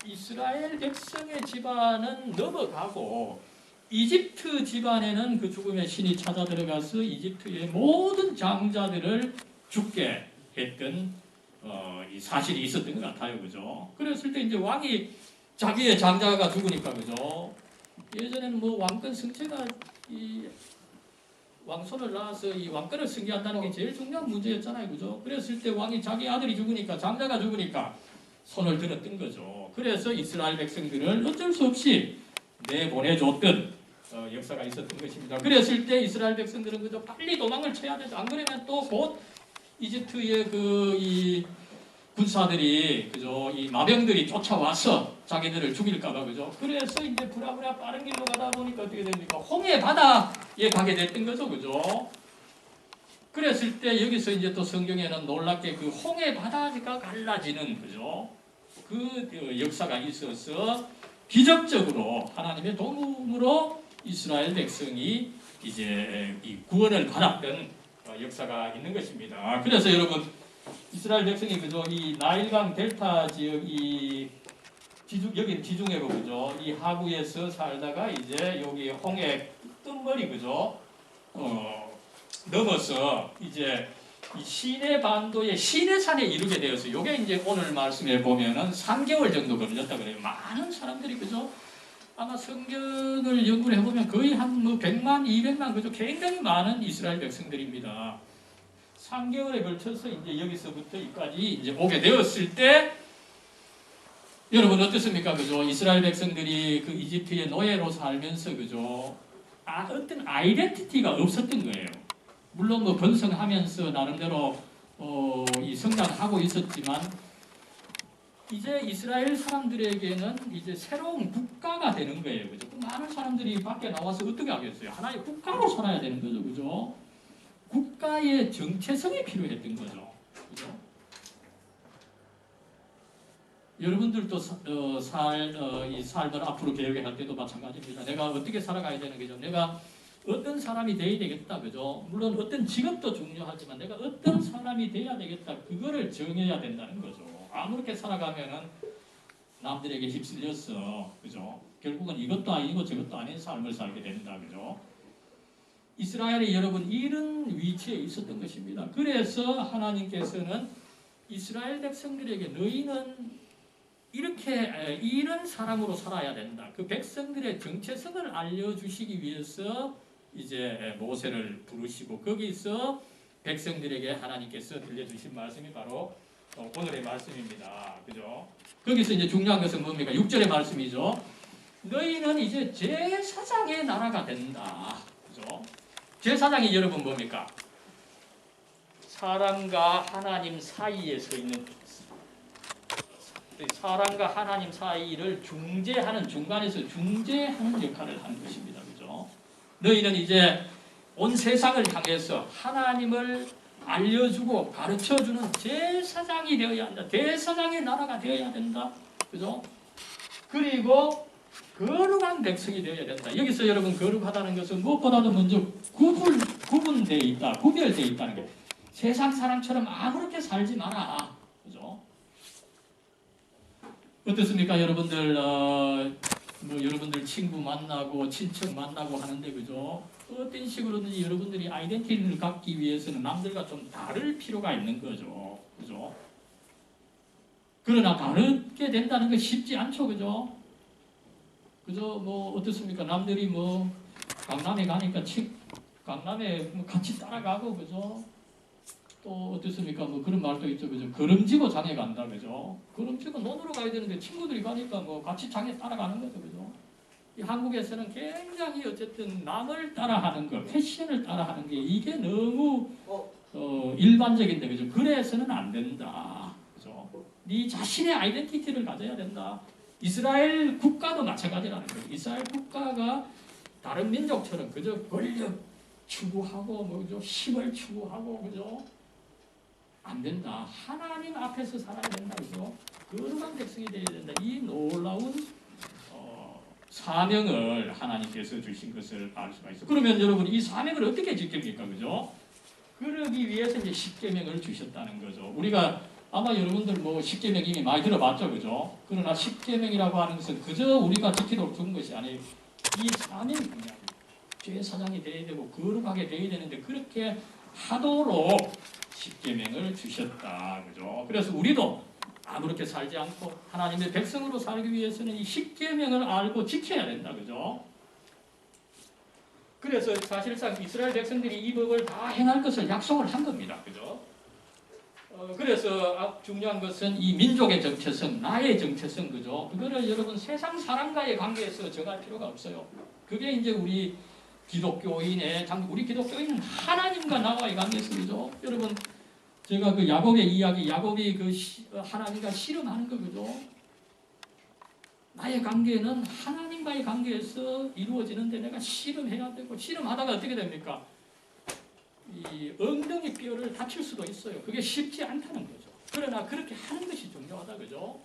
이스라엘 백성의 집안은 넘어가고 이집트 집안에는 그 죽음의 신이 찾아 들어가서 이집트의 모든 장자들을 죽게 했던 이 사실이 있었던 것 같아요. 그죠? 그랬을 때 이제 왕이 자기의 장자가 죽으니까 그죠? 예전에는 뭐 왕권 승체가 이 왕손을 낳아서 이 왕권을 승계한다는 게 제일 중요한 문제였잖아요. 그죠? 그랬을 때 왕이 자기 아들이 죽으니까 장자가 죽으니까 손을 들었던 거죠. 그래서 이스라엘 백성들을 어쩔 수 없이 내보내줬던 역사가 있었던 것입니다. 그랬을 때 이스라엘 백성들은 그저 빨리 도망을 쳐야 되죠. 안 그러면 또 곧 이집트의 이 군사들이 그죠 이 마병들이 쫓아와서 자기들을 죽일까봐 그죠. 그래서 이제 부랴부랴 빠른 길로 가다 보니까 어떻게 됩니까? 홍해 바다에 가게 됐던 거죠. 그죠. 그랬을 때 여기서 이제 또 성경에는 놀랍게 그 홍해 바다가 갈라지는 그죠 그 역사가 있어서 기적적으로 하나님의 도움으로 이스라엘 백성이 이제 이 구원을 받았던 역사가 있는 것입니다. 그래서 여러분 이스라엘 백성이 그죠 이 나일강 델타 지역 이 여기 지중해고 그죠 이 하구에서 살다가 이제 여기 홍해 끝머리 그죠 넘어서 이제 이 시내 반도의 시내산에 이르게 되어서 이게 이제 오늘 말씀에 보면은 3개월 정도 걸렸다 그래요. 많은 사람들이 그죠 아마 성경을 연구를 해보면 거의 한 뭐 100만, 200만 그죠 굉장히 많은 이스라엘 백성들입니다. 3개월에 걸쳐서 이제 여기서부터 여기까지 이제 오게 되었을 때 여러분 어떻습니까? 그죠? 이스라엘 백성들이 그 이집트의 노예로 살면서 그죠? 어떤 아이덴티티가 없었던 거예요. 물론 뭐 번성하면서 나름대로 이 성장하고 있었지만 이제 이스라엘 사람들에게는 이제 새로운 국가가 되는 거예요. 그죠? 많은 사람들이 밖에 나와서 어떻게 하겠어요? 하나의 국가로 살아야 되는 거죠. 그죠? 국가의 정체성이 필요했던 거죠. 그죠? 여러분들도 이 삶을 앞으로 계획할 때도 마찬가지입니다. 내가 어떻게 살아가야 되는 거죠? 내가 어떤 사람이 돼야 되겠다. 그죠? 물론 어떤 직업도 중요하지만 내가 어떤 사람이 돼야 되겠다. 그거를 정해야 된다는 거죠. 아무렇게 살아가면은 남들에게 휩쓸려서 그죠? 결국은 이것도 아니고 저것도 아닌 삶을 살게 된다. 그죠? 이스라엘이 여러분 이런 위치에 있었던 것입니다. 그래서 하나님께서는 이스라엘 백성들에게 너희는 이렇게 이런 사람으로 살아야 된다. 그 백성들의 정체성을 알려주시기 위해서 이제 모세를 부르시고 거기서 백성들에게 하나님께서 들려주신 말씀이 바로 오늘의 말씀입니다. 그죠? 거기서 이제 중요한 것은 뭡니까? 6절의 말씀이죠. 너희는 이제 제사장의 나라가 된다. 그죠? 제사장이 여러분 뭡니까? 사람과 하나님 사이에 서 있는 사람과 하나님 사이를 중재하는 중간에서 중재하는 역할을 하는 것입니다. 그죠? 너희는 이제 온 세상을 향해서 하나님을 알려주고 가르쳐주는 제사장이 되어야 한다. 대사장의 나라가 되어야 된다. 그죠? 그리고 거룩한 백성이 되어야 된다. 여기서 여러분 거룩하다는 것은 무엇보다도 먼저 구분되어 있다. 구별되어 있다는 게 세상 사람처럼 아무렇게 살지 마라. 그죠? 어떻습니까? 여러분들 뭐 여러분들 친구 만나고 친척 만나고 하는데 그죠? 어떤 식으로든지 여러분들이 아이덴티티를 갖기 위해서는 남들과 좀 다를 필요가 있는 거죠. 그죠? 그러나 다르게 된다는 건 쉽지 않죠. 그죠? 그죠? 뭐 어떻습니까? 남들이 뭐 강남에 가니까 강남에 뭐 같이 따라가고 그죠? 또 어떻습니까? 뭐 그런 말도 있죠, 그죠? 걸음지고 장에 간다, 그죠? 걸음지고 논으로 가야 되는데 친구들이 가니까 뭐 같이 장에 따라가는 거죠, 그죠? 이 한국에서는 굉장히 어쨌든 남을 따라하는 거, 패션을 따라하는 게 이게 너무 일반적인데, 그죠? 그래서는 안 된다, 그죠? 네 자신의 아이덴티티를 가져야 된다. 이스라엘 국가도 마찬가지라는 거죠. 이스라엘 국가가 다른 민족처럼 그저 권력 추구하고 뭐 그죠? 힘을 추구하고 그죠? 안 된다. 하나님 앞에서 살아야 된다. 그죠? 거룩한 백성이 되어야 된다. 이 놀라운 사명을 하나님께서 주신 것을 알 수가 있어. 그러면 여러분 이 사명을 어떻게 지킵니까? 그죠? 그러기 위해서 이제 십계명을 주셨다는 거죠. 우리가 아마 여러분들 뭐 십계명 이미 많이 들어봤죠, 그죠? 그러나 십계명이라고 하는 것은 그저 우리가 지키도록 준 것이 아니에요. 이 사명이 뭐냐? 죄 사장이 되어야 되고 거룩하게 되어야 되는데 그렇게 하도록 십계명을 주셨다, 그죠? 그래서 우리도 아무렇게 살지 않고 하나님의 백성으로 살기 위해서는 이 십계명을 알고 지켜야 된다, 그죠? 그래서 사실상 이스라엘 백성들이 이 법을 다 행할 것을 약속을 한 겁니다, 그죠? 그래서 중요한 것은 이 민족의 정체성, 나의 정체성, 그죠? 그거를 여러분 세상 사람과의 관계에서 정할 필요가 없어요. 그게 이제 우리 기독교인은 하나님과 나와의 관계에서, 그죠? 여러분 제가 그 야곱의 이야기, 야곱이 하나님과 씨름하는 거, 그죠? 나의 관계는 하나님과의 관계에서 이루어지는데 내가 씨름해야 되고, 씨름하다가 어떻게 됩니까? 이 엉덩이 뼈를 다칠 수도 있어요. 그게 쉽지 않다는 거죠. 그러나 그렇게 하는 것이 중요하다, 그죠?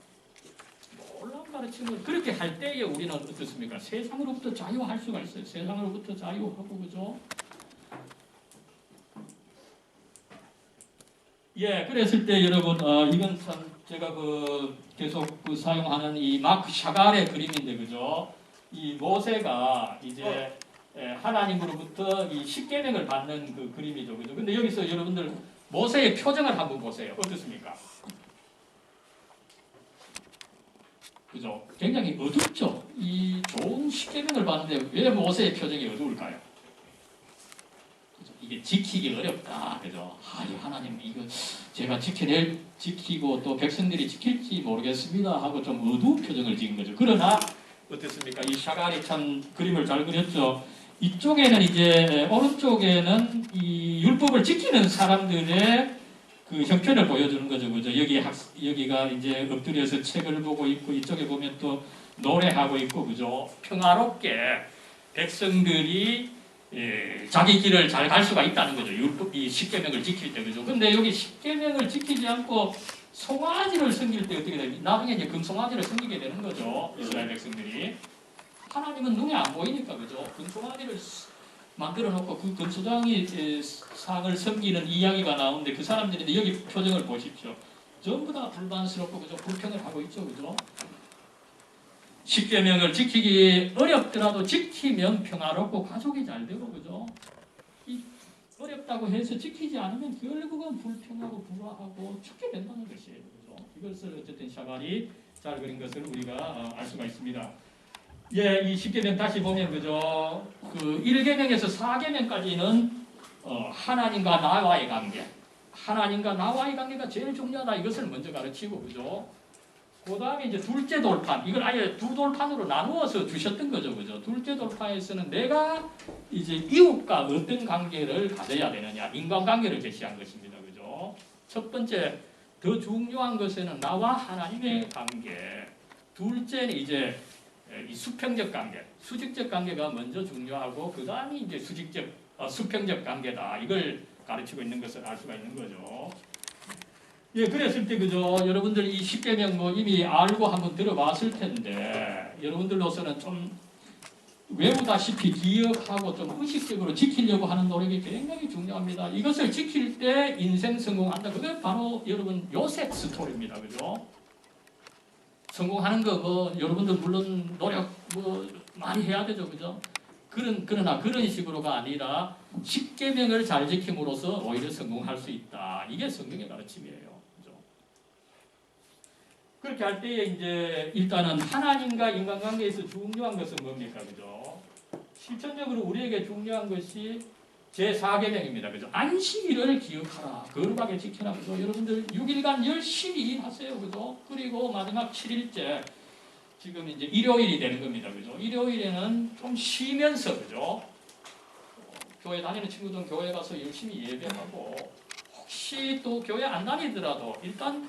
놀라운 가르침을 그렇게 할 때에 우리는 어떻습니까? 세상으로부터 자유할 수가 있어요. 세상으로부터 자유하고, 그죠? 예, 그랬을 때 여러분, 이건 참 제가 계속 사용하는 이 마크 샤갈의 그림인데, 그죠? 이 모세가 이제 하나님으로부터 이 십계명을 받는 그 그림이죠, 그죠? 근데 여기서 여러분들 모세의 표정을 한번 보세요. 어떻습니까? 그죠? 굉장히 어둡죠? 이 좋은 십계명을 받는데 왜 모세의 표정이 어두울까요? 그죠? 이게 지키기 어렵다, 그죠? 이 하나님 이거 제가 지키고 또 백성들이 지킬지 모르겠습니다 하고 좀 어두운 표정을 지은 거죠. 그러나 어떻습니까? 이 샤갈이 참 그림을 잘 그렸죠. 이쪽에는 이제 오른쪽에는 이 율법을 지키는 사람들의 그 형편을 보여주는 거죠, 그죠? 여기가 이제 엎드려서 책을 보고 있고, 이쪽에 보면 또 노래하고 있고, 그죠? 평화롭게 백성들이 자기 길을 잘 갈 수가 있다는 거죠. 이 십계명을 지킬 때, 그죠? 근데 여기 십계명을 지키지 않고 송아지를 섬길 때 어떻게 됩니까? 나중에 이제 금송아지를 섬기게 되는 거죠, 이스라엘 백성들이. 하나님은 눈에 안 보이니까, 그죠? 금송아지를 만들어 놓고 그 금수장이 상을 섬기는 이야기가 나오는데 그 사람들인데 여기 표정을 보십시오. 전부 다 불만스럽고, 그죠? 불평을 하고 있죠, 그죠? 십계명을 지키기 어렵더라도 지키면 평화롭고 가족이 잘 되고, 그죠? 어렵다고 해서 지키지 않으면 결국은 불평하고 불화하고 죽게 된다는 것이에요, 그죠? 이것을 어쨌든 샤갈이 잘 그린 것을 우리가 알 수가 있습니다. 예, 이 십계명 다시 보면, 그죠? 그 1계명에서 4계명까지는 하나님과 나와의 관계, 하나님과 나와의 관계가 제일 중요하다, 이것을 먼저 가르치고, 그죠? 그 다음에 이제 둘째 돌판, 이걸 아예 두 돌판으로 나누어서 주셨던 거죠, 그죠? 둘째 돌판에서는 내가 이제 이웃과 어떤 관계를 가져야 되느냐, 인간관계를 제시한 것입니다, 그죠? 첫 번째, 더 중요한 것은 나와 하나님의 관계. 둘째는 이제 이 수평적 관계, 수직적 관계가 먼저 중요하고 그 다음이 이제 수평적 관계다. 이걸 가르치고 있는 것을 알 수가 있는 거죠. 예, 그랬을 때, 그죠? 여러분들 이 십계명 뭐 이미 알고 한번 들어봤을 텐데 여러분들로서는 좀 외우다시피 기억하고 좀 의식적으로 지키려고 하는 노력이 굉장히 중요합니다. 이것을 지킬 때 인생 성공한다. 그게 바로 여러분 요셉 스토리입니다, 그죠? 성공하는 거 뭐 여러분들 물론 노력 뭐 많이 해야 되죠, 그죠? 그러나 그런 식으로가 아니라 십계명을 잘 지킴으로써 오히려 성공할 수 있다. 이게 성경의 가르침이에요, 그죠? 그렇게 할 때에 이제 일단은 하나님과 인간관계에서 중요한 것은 뭡니까, 그죠? 실천적으로 우리에게 중요한 것이 제4계명입니다. 그죠? 안식일을 기억하라. 거룩하게 지켜라. 그죠? 여러분들 6일간 열심히 일하세요. 그죠? 그리고 마지막 7일째 지금 이제 일요일이 되는 겁니다. 그죠? 일요일에는 좀 쉬면서 그죠? 교회 다니는 친구들은 교회 가서 열심히 예배하고 혹시 또 교회 안 다니더라도 일단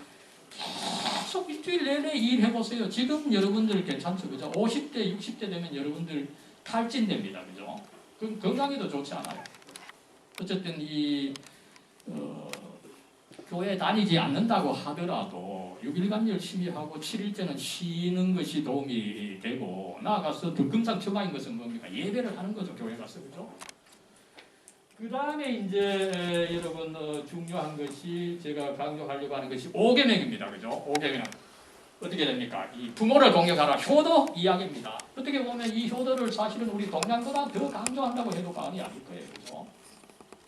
계속 일주일 내내 일해보세요. 지금 여러분들 괜찮죠? 그죠? 50대, 60대 되면 여러분들 탈진됩니다. 그죠? 그럼 건강에도 좋지 않아요. 어쨌든 교회 다니지 않는다고 하더라도 6일간 열심히 하고 7일째는 쉬는 것이 도움이 되고 나아가서 더 금상첨화인 것은 뭡니까? 예배를 하는 거죠. 교회 가서. 그죠? 그 다음에 이제 여러분 중요한 것이 제가 강조하려고 하는 것이 5계명입니다. 그죠? 5계명. 어떻게 됩니까? 이 부모를 공경하라. 효도 이야기입니다. 어떻게 보면 이 효도를 사실은 우리 동양보다 더 강조한다고 해도 과언이 아닐 거예요. 그죠?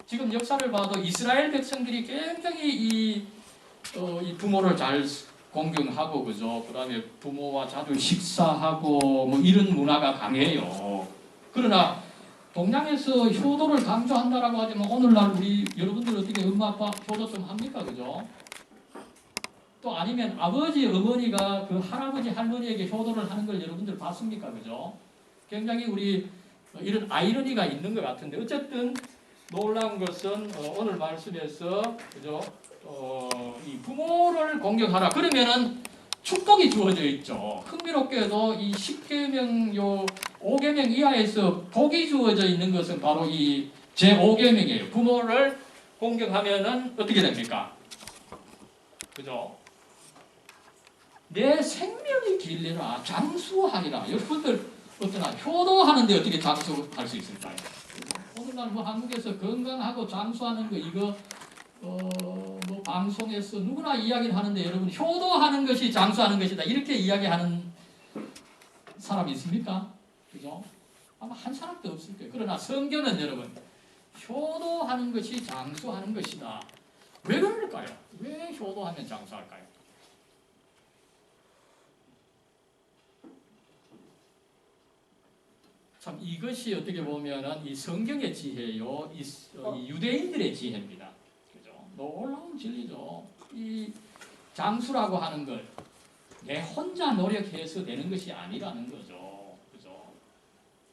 지금 역사를 봐도 이스라엘 백성들이 굉장히 이 부모를 잘 공경하고 그죠? 그다음에 부모와 자주 식사하고 뭐 이런 문화가 강해요. 그러나 동양에서 효도를 강조한다라고 하지만 오늘날 우리 여러분들 어떻게 엄마 아빠 효도 좀 합니까? 그죠? 또 아니면 아버지 어머니가 그 할아버지 할머니에게 효도를 하는 걸 여러분들 봤습니까? 그죠? 굉장히 우리 이런 아이러니가 있는 것 같은데 어쨌든 놀라운 것은 오늘 말씀에서 그죠? 이 부모를 공경하라. 그러면은 축복이 주어져 있죠. 흥미롭게도 이 10계명 요 5계명 이하에서 복이 주어져 있는 것은 바로 이 제5계명이에요. 부모를 공경하면은 어떻게 됩니까? 그죠? 내 생명이 길리라 장수하리라. 여러분들 어떠나 효도하는데 어떻게 장수할 수 있을까요? 오늘날 뭐 한국에서 건강하고 장수하는 거 이거 뭐 방송에서 누구나 이야기를 하는데 여러분 효도하는 것이 장수하는 것이다 이렇게 이야기하는 사람이 있습니까? 그죠? 아마 한 사람도 없을 거예요. 그러나 성경은 여러분 효도하는 것이 장수하는 것이다. 왜 그럴까요? 왜 효도하면 장수할까요? 참 이것이 어떻게 보면은 이 성경의 지혜요, 이 유대인들의 지혜입니다. 그죠? 놀라운 진리죠. 이 장수라고 하는 것, 내 혼자 노력해서 되는 것이 아니라는 거죠. 그죠?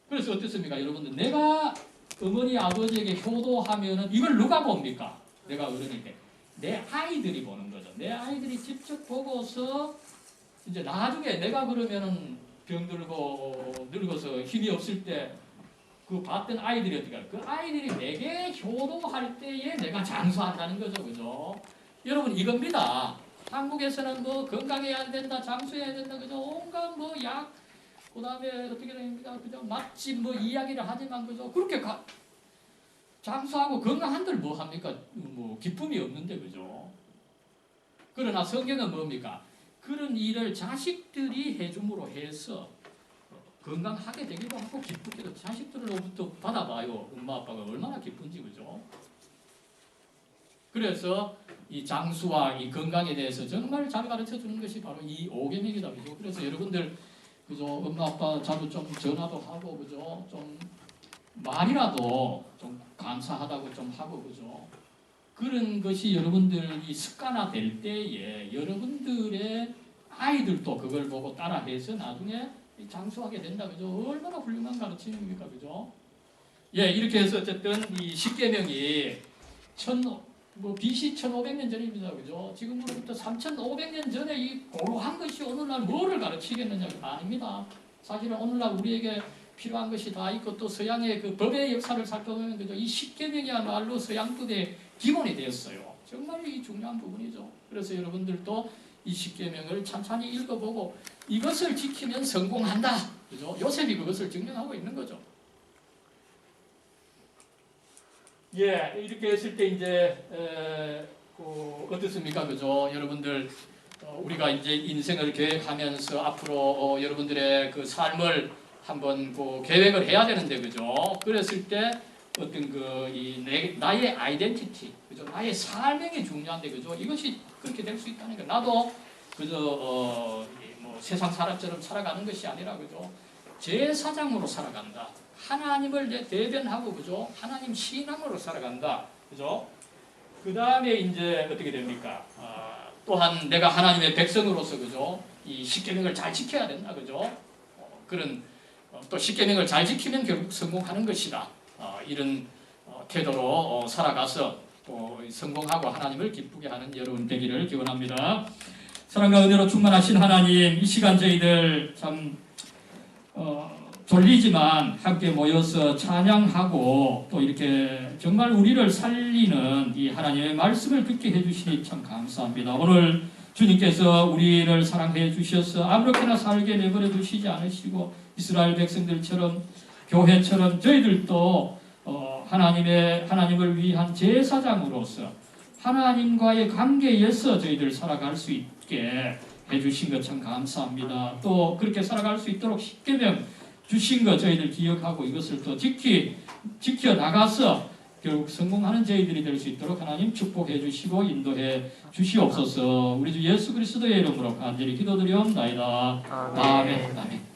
그래서 어떻습니까, 여러분들? 내가 어머니 아버지에게 효도하면은 이걸 누가 봅니까? 내가 어른일 때 내 아이들이 보는 거죠. 내 아이들이 직접 보고서 이제 나중에 내가 그러면은 병들고 늙어서 힘이 없을 때 그 봤던 아이들이 어떻게 할까? 그 아이들이 내게 효도할 때에 내가 장수한다는 거죠. 그죠? 여러분 이겁니다. 한국에서는 뭐 건강해야 된다, 장수해야 된다, 그죠? 온갖 뭐 약, 그 다음에 어떻게 됩니까? 그죠? 맛집 뭐 이야기를 하지만 그죠? 그렇게 장수하고 건강한들 뭐 합니까? 뭐 기쁨이 없는데 그죠? 그러나 성경은 뭡니까? 그런 일을 자식들이 해줌으로 해서 건강하게 되기도 하고 기쁘게도 자식들로부터 받아봐요. 엄마 아빠가 얼마나 기쁜지 그죠? 그래서 이 장수와 이 건강에 대해서 정말 잘 가르쳐 주는 것이 바로 이 5계명이다 그죠? 그래서 여러분들 그죠? 엄마 아빠 자주 좀 전화도 하고 그죠? 좀 말이라도 좀 감사하다고 좀 하고 그죠? 그런 것이 여러분들이 습관화될 때에 여러분들의 아이들도 그걸 보고 따라해서 나중에 장수하게 된다 그죠? 얼마나 훌륭한 가르침입니까 그죠? 예, 이렇게 해서 어쨌든 이 10계명이 BC 1500년 전입니다 그죠? 지금으로부터 3500년 전에 이 고루한 것이 오늘날 뭐를 가르치겠느냐 아닙니다. 사실은 오늘날 우리에게 필요한 것이 다 있고 또 서양의 그 법의 역사를 살펴보면 그죠? 이 10계명이야말로 서양법의 기본이 되었어요. 정말 이 중요한 부분이죠. 그래서 여러분들도 이 10계명을 찬찬히 읽어보고 이것을 지키면 성공한다. 그죠? 요셉이 그것을 증명하고 있는 거죠. 예, 이렇게 했을 때 이제 어떻습니까? 그죠? 여러분들 우리가 이제 인생을 계획하면서 앞으로 여러분들의 그 삶을 한번 계획을 해야 되는데 그죠? 그랬을 때 어떤 나의 아이덴티티, 그죠? 나의 사명이 중요한데 그죠? 이것이 그렇게 될 수 있다는 거. 나도 그저 뭐 세상 사람처럼 살아가는 것이 아니라 그죠? 제사장으로 살아간다. 하나님을 대변하고 그죠? 하나님 신앙으로 살아간다. 그죠? 그 다음에 이제 어떻게 됩니까? 또한 내가 하나님의 백성으로서 그죠? 이 십계명을 잘 지켜야 된다. 그죠? 그런 또 십계명을 잘 지키면 결국 성공하는 것이다. 이런 태도로 살아가서 또 성공하고 하나님을 기쁘게 하는 여러분 되기를 기원합니다. 사랑과 은혜로 충만하신 하나님, 이 시간 저희들 참 졸리지만 함께 모여서 찬양하고 또 이렇게 정말 우리를 살리는 이 하나님의 말씀을 듣게 해주시니 참 감사합니다. 오늘 주님께서 우리를 사랑해 주셔서 아무렇게나 살게 내버려 두시지 않으시고 이스라엘 백성들처럼 교회처럼 저희들도 하나님을 위한 제사장으로서 하나님과의 관계에서 저희들 살아갈 수 있게 해주신 것 참 감사합니다. 또 그렇게 살아갈 수 있도록 십계명 주신 것 저희들 기억하고 이것을 또 지켜 나가서 결국 성공하는 저희들이 될 수 있도록 하나님 축복해 주시고 인도해 주시옵소서. 우리 주 예수 그리스도의 이름으로 간절히 기도드리옵나이다. 아멘. 아멘.